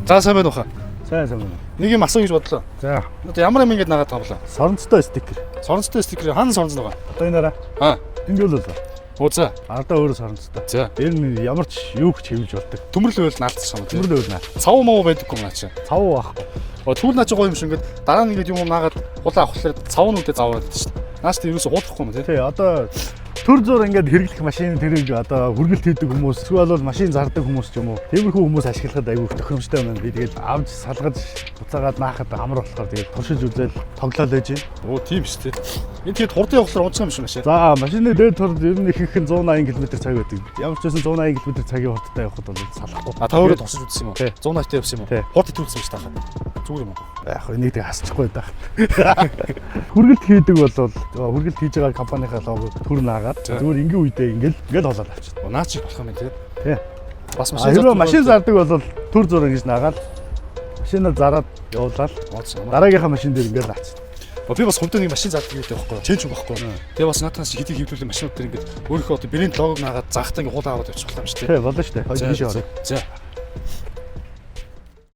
За сайн байна уу хаа? Сайн байна. Нэг юм асуу гэж бодлоо. За. Одоо ямар юм ингэж нагаад тавлаа? Соронцтой стикер. Соронцтой стикер хаана соронц байгаа? Одоо энэ дараа. Тэнгэл бол. Ууцаа. Ардаа өөрөө соронцтой. За. Тэр нь ямар ч юу ч хэвлж болдог. Төмөрлөл наалтсан юм. Төмөрлөл наа. Цав мав байдаггүй наа чи. Цав байхгүй. Тэгвэл наа чи гоё юм шиг ингэж дараа нь ингэж юм наагаад хулаа авахлаар цав нь үдэ заваад байдаг шүү дээ. Наач тийм юусо хуулахгүй юм тий. Тий, одоо төр зур ингээд хэрэглэх машин тэрийг одоо хүргэлт хийдэг хүмүүс эсвэл бол машин зардаг хүмүүс ч юм уу. Тиймэрхүү хүмүүс ашиглахад айгүй тохиромжтой байна. Би тэгээд авч салгаж буцаагаад наахад амар болохоор тэгээд туршиж үзэл тоглоал байж байна. Оо тийм шүү дээ. Энэ тэгээд хурдан явахлаар унцсан юм шиг машин. За, машины дээд тор ер нь ихэнх нь 180 км/цаг байдаг. Ямар ч байсан 180 км/цагийн хурдтай явахад бол салахгүй. Та өөрөө тусаж үзсэн юм уу? 180-тай явсан юм уу? Тий. Хурд итгэвсэн шүү дээ. Зүгээр юм уу? Яг энийг тэг хасчихгүй даа. Хүргэлт хийдэг бол хүргэлт хийж байгаа компанийнхаа лого төр наагаад зүгээр ингийн үедээ ингээл холоод авчихсан. Наа чи болох юм тий. Тий. Бас машин зардаг бол төр зур ингэж наагаад машинаа зараад явуулаад дараагийнхаа машин дээр ингээл авчихсан. Би бас хувьдаа нэг машин зардаг гэдэг байхгүй. Чэнч юм байхгүй. Тэгээ бас надаас хэдийг хөвлөлийн машинууд дээр ингээд өөрийнхөө одоо брэнд логог наагаад заахтаа ингээд хуулаа аваад явчих болох юм шүү дээ. Тий, болно шүү дээ. Хойд тийш орё. За.